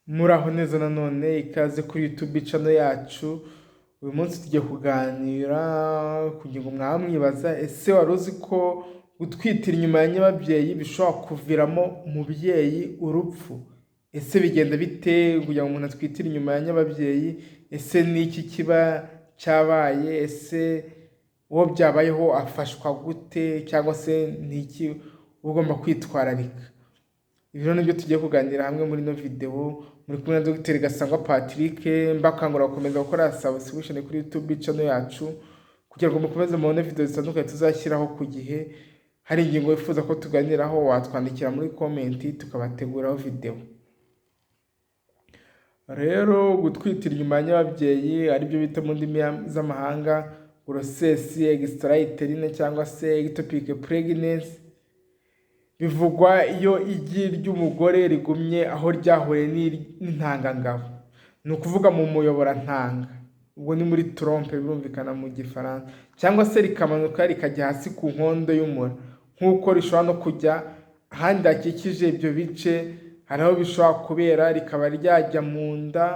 Muraho neza nanone ikaze kuri YouTube channel yacu. Uyu munsi tugiye kuganira kugira ngo mwamwibaza ese wari uzi ko gutwitira inyuma ya nyababyeyi bishobora kuviramo umubyeyi urupfu? Ese bigenda bite kugira ngo umuntu atwitire inyuma ya nyababyeyi? Ese ni iki kiba cyabaye? Ese uwo byabayeho afashwa gute cyangwa se ni iki ugomba kwitwararika? Ibi rero nibyo tugiye kuganira hamwe muri ino video. Muri kumwe na Dr Gasangwa Patrick, mbakangurira gukomeza gukora subscription kuri YouTube channel yacu kugira ngo mukomeze mubone video zitandukanye tuzashyiraho ku gihe. Hari ingingo wifuza ko tuganiraho watwandikira muri comment tukabateguraho video. Rero gutwitira inyuma ya nyababyeyi aribyo bita mu ndimi z'amahanga grossesse extra-utérine cyangwa se ectopic pregnancy, bivugwa iyo igi ry'umugore rigumye aho ryahuye n'intangangabo, ni ukuvuga mu muyoborantanga, ubwo ni muri trompe birumvikana mu gifaransa, cyangwa se rikamanuka rikajya hasi ku nkondo y'umura, nk'uko rishobora no kujya ahandi hakikije ibyo bice, hari aho bishobora kubera rikaba ryajya mu nda.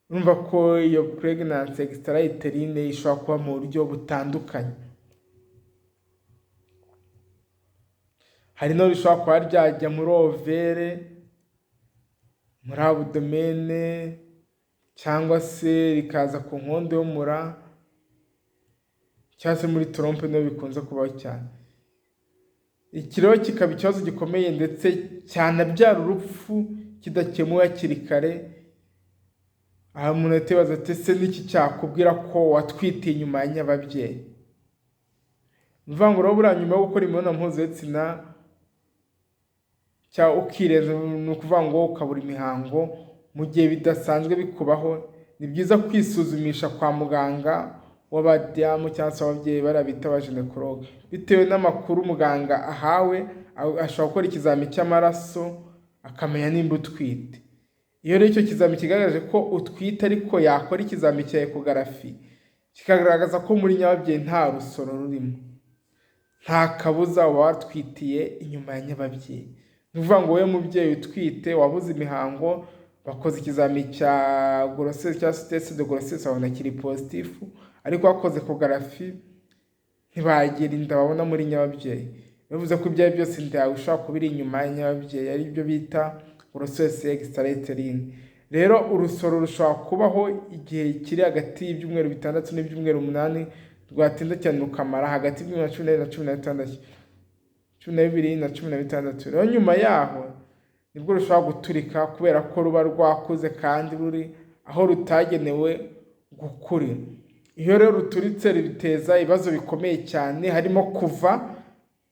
Urumva ko iyo pregnancy extra-utérine ishobora kuba mu buryo butandukanye. Hari no bishobora kuba ryajya muri overe, muri abdomene, cyangwa se rikaza ku nkondo y'umura, cyangwa se muri trompe no bikunze kubaho cyane. Iki rero kikaba ikibazo gikomeye ndetse cyanabyara urupfu kidakemuwe hakiri kare. Aha umuntu atibaza ati ese niki cyakubwira ko watwitiye inyuma ya nyababyeyi? Bivuga ngo rero buriya nyuma yo gukora imibonano mpuzabitsina cyangwa ukirenza, ni ukuvuga ngo ukabura imihango, mu gihe bidasanzwe bikubaho, ni byiza kwisuzumisha kwa muganga w'abadamu cyangwa se ababyeyi barabita abaginekologe, bitewe n'amakuru muganga ahawe. Ashobora gukora ikizami cy'amaraso akamenya nimba utwite. Iyo rero icyo kizami kigaragaje ko utwite, ariko yakora ikizami cya ekogarafi kikagaragaza ko muri nyababyeyi nta rusoro rurimo, nta kabuza uba watwitiye inyuma ya nyababyeyi. Ni ukuvuga ngo wowe mubyeyi utwite wabuze imihango, bakoze ikizami cya grossesse cyangwa se test de grossesse babona kiri positifu, ariko wakoze ekogarafi ntibagira inda babona muri nyababyeyi, bivuze ko ibyo byose inda yawe ushobora kuba iri inyuma ya nyababyeyi, ari byo bita grossesse extra-utérine. Rero urusoro rushobora kubaho igihe kiri hagati y'ibyumweru 6 n'ibyumweru 8, rwatinda cyane rukamara hagati y'imyaka 12 na 16, 12 na 16. Rero nyuma yaho nibwo rushobora guturika kubera ko ruba rwakuze kandi ruri aho rutagenewe gukurira. Iyo rero ruturitse biteza ibibazo bikomeye cyane, harimo kuva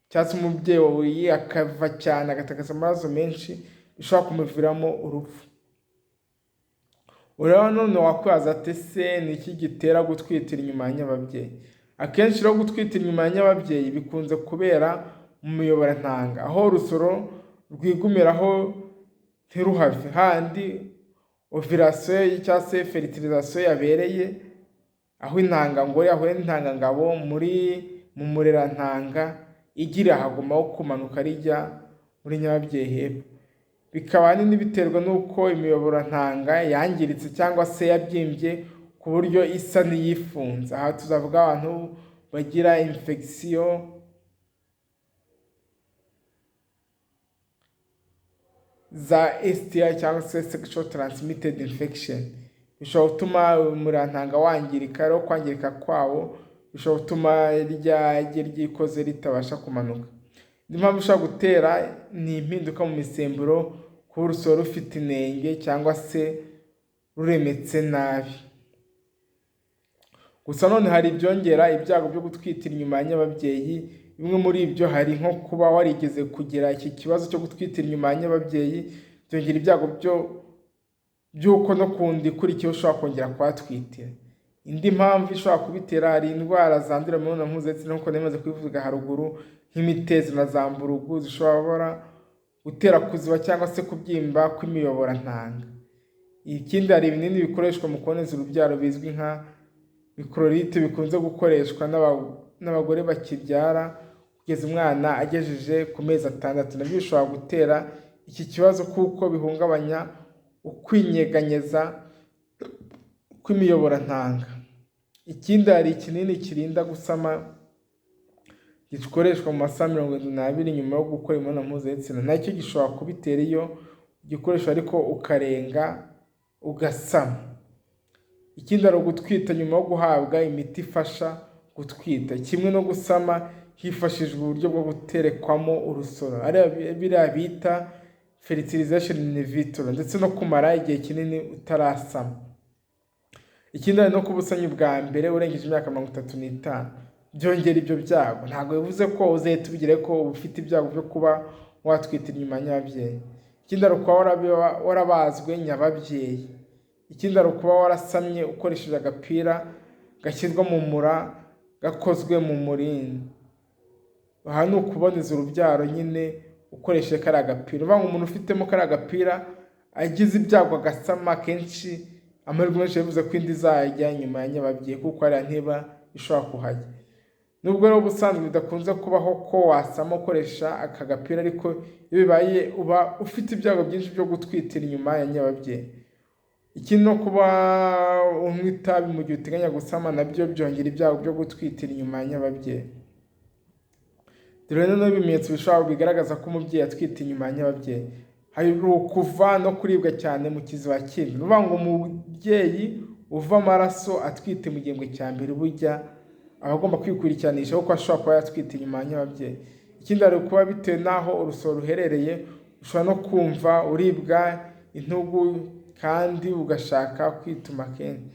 cyangwa se umubyeyi wawe akava cyane agatakaza amaraso menshi, bishobora kumuviramo urupfu. Ureba none wakwibaza ati ese ni iki gitera gutwitira inyuma ya nyababyeyi? Akenshi rero gutwitira inyuma ya nyababyeyi bikunze kubera mu miyoborantanga, aho urusoro rwigumiraho ntiruhave, handi ovulation cyangwa se fertilisation yabereye, aho intangangore yahuye n'intangangabo mu murerantanga, igira hagumaho kumanuka rijya muri nyababyeyi hepfo. Bikaba ahanini biterwa n'uko imiyoborantanga yangiritse cyangwa se yabyimbye ku buryo isa n'iyifunze. Aha tuzavuga abantu bagira infection za STI cyangwa se sexual transmitted infection, bishobora gutuma umurantanga wangirika. Rero kwangirika kwawo bishobora gutuma ryage ryikoze ritabasha kumanuka. Indi mpamvu ishobora gutera ni impinduka mu misemburo, kuba urusoro rufite inenge cyangwa se ruremetse nabi. Gusa none hari ibyongera ibyago byo gutwitira inyuma ya nyababyeyi. Bimwe muri ibyo hari nko kuba warigeze kugira iki kibazo cyo gutwitira inyuma ya nyababyeyi, byongera ibyago by'uko no kundi ikurikiyeho ushobora kongera kuhatwitira. Indi mpamvu ishobora kubitera, hari indwara zandurira mu mibonano mpuzabitsina nk'uko namaze kubivuga haruguru, nk'imitezi na za mburugu, zishobora gutera kuziba cyangwa se kubyimba kw'imiyoborantanga. Ikindi, hari ibinini bikoreshwa mu kuboneza urubyaro bizwi nka microlite, bikunze gukoreshwa n'abagore bakibyara kugeza umwana agejeje ku mezi 6, nabyo bishobora gutera iki kibazo kuko bihungabanya ukwinyeganyeza kw'imiyoborantanga. Ikindi, hari ikinini kirinda gusama gikoreshwa mu masaha 72 nyuma yo gukora imibonano mpuzabitsina, nacyo gishobora kubitera iyo gikoresho ariko ukarenga ugasama. Ikindi, ari ugutwita nyuma yo guhabwa imiti ifasha gutwita, kimwe no gusama hifashishijwe uburyo bwo guterekwamo urusoro, biriya bita fertilization in vitro, ndetse no kumara igihe kinini utarasama. Ikindi, hari no kuba usamye bwa mbere urengeje imyaka 35, byongera ibyo byago. Ntabwo bivuze ko uzahita ubigire ko ufite ibyago byo kuba watwita inyuma ya nyababyeyi. Ikindi, ari ukuba warabazwe nyababyeyi. Ikindi, ari ukuba warasamye ukoresheje agapira gashyirwa mu mura gakozwe mu murini. Aha ni ukuboneza urubyaro nyine ukoresheje kariya gapira. Uvuga ngo umuntu ufitemo kariya gapira agize ibyago agasama, kenshi amahirwe menshi yavuze ko indi izajya nyuma ya nyababyeyi, kuko hariya ntiba ishobora kuhajya. Nubwo rero ubusanzwe bidakunze kubaho ko wasama ukoresha aka gapira, ariko iyo bibaye uba ufite ibyago byinshi byo gutwitira inyuma ya nyababyeyi. Ikindi, no kuba unywa itabi mu gihe uteganya gusama, nabyo byongera ibyago byo gutwitira inyuma ya nyababyeyi. Dore n'ibimenyetso bishobora bigaragaza ko umubyeyi atwite inyuma ya nyababyeyi. Hari ukuva no kuribwa cyane mu kiziba cy'inda. Ni ukuvuga ngo umubyeyi uva amaraso atwite mu gihembwe cya mbere burya aba agomba kwikurikiranisha kuko ashobora kuba yatwite inyuma ya nyababyeyi. Ikindi, hari kuba bitewe n'aho urusoro ruherereye, ushobora no kumva uribwa intugu kandi ugashaka kwituma kenshi.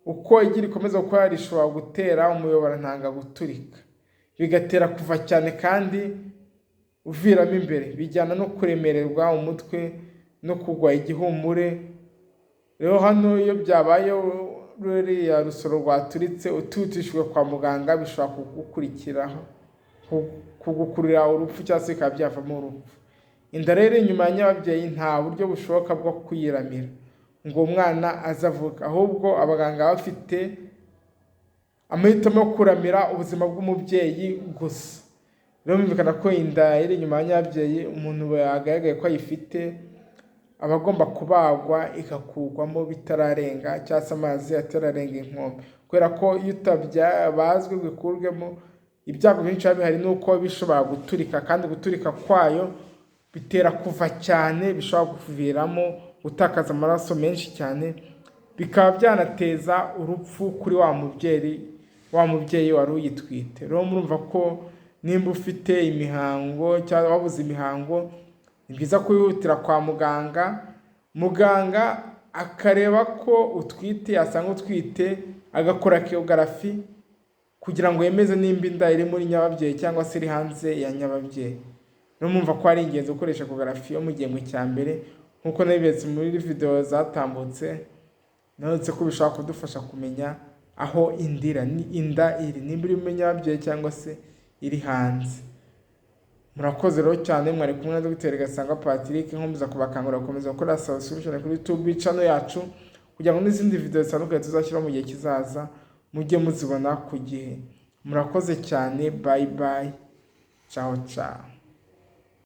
Uko igi rikomeza gukora rishobora gutera umuyoborantanga guturika, bigatera kuva cyane kandi uviramo imbere, bijyana no kuremererwa umutwe no kugwa igihumure. Rero hano iyo byabaye ruriya rusoro rwaturitse ututishijwe kwa muganga, bishobora kugukurikiraho kugukurira urupfu cyangwa se bikaba byavamo urupfu. Inda rero inyuma ya nyababyeyi nta buryo bushoboka bwo kuyiramira ngo umwana azavuka, ahubwo abaganga bafite amahitamo yo kuramira ubuzima bw'umubyeyi gusa. Rero bimvikana ko inda iri inyuma ya nyababyeyi umuntu yagaragaye ko ayifite aba agomba kubagwa ikakugwamo bitararenga, cyangwa se amazi atararenga inkombe, kubera ko iyo utabazwe ngo ikurwemo, ibyago byinshi biba bihari nuko bishobora guturika, kandi guturika kwayo bitera kuva cyane, bishobora kuviramo gutakaza amaraso menshi cyane, bikaba byanateza urupfu kuri wa mubyeyi wari uyitwite. Rero murumva ko nimba ufite imihango cyangwa wabuze imihango, ni byiza kwihutira kwa muganga akareba ko utwite, yasanga utwite agakora ecography kugira ngo yemeze nimba inda iri muri nyababyeyi cyangwa se iri hanze ya nyababyeyi. Rero mwumva ko ari ingenzi gukoresha ecography yo mu gihembwe cya mbere, nk'uko nabibetse muri video zatambutse. Nanditse ko bishobora kudufasha kumenya aho inda iri, nimba iri muri nyababyeyi cyangwa se iri hanze. Murakoze rero cyane, mwari kumwe na Dr. Gasangwa Patrick, nkomeza kubakangurira gukomeza gukora subscription kuri YouTube channel yacu, kugira ngo n'izindi video zitandukanye tuzashyira mu gihe kizaza mujye muzibona ku gihe. Murakoze cyane, bye bye, ciao ciao.